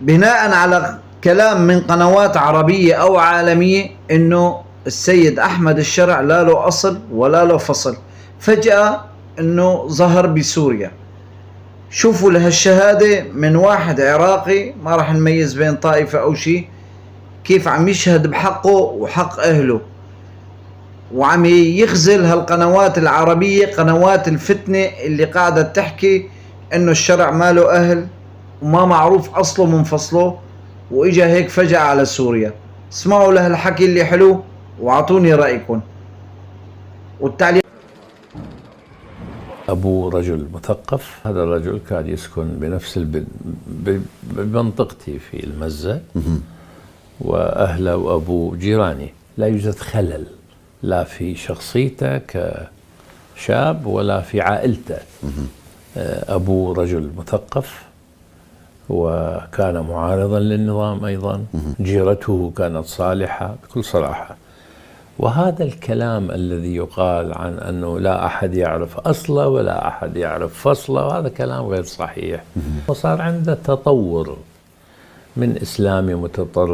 بناء على كلام من قنوات عربية أو عالمية إنه السيد أحمد الشرع لا له أصل ولا له فصل، فجأة إنه ظهر بسوريا. شوفوا لهالشهادة من واحد عراقي ما راح نميز بين طائفة أو شيء، كيف عم يشهد بحقه وحق أهله، وعم يخزل هالقنوات العربية، قنوات الفتنة اللي قاعدة تحكي إنه الشرع ما له أهل وما معروف أصله من فصله، وإجا هيك فجأة على سوريا. اسمعوا لهالحكي اللي حلو واعطوني رأيكم والتعليق. أبو رجل مثقف، هذا الرجل كان يسكن بنفس بمنطقتي في المزة، وأهله وأبوه جيراني، لا يوجد خلل لا في شخصيته كشاب ولا في عائلته. أبو رجل مثقف وكان معارضا للنظام أيضا، جيرته كانت صالحة بكل صراحة. وهذا الكلام الذي يقال عن أنه لا أحد يعرف أصله ولا أحد يعرف فصله، هذا كلام غير صحيح. وصار عنده تطور من إسلامي متطرف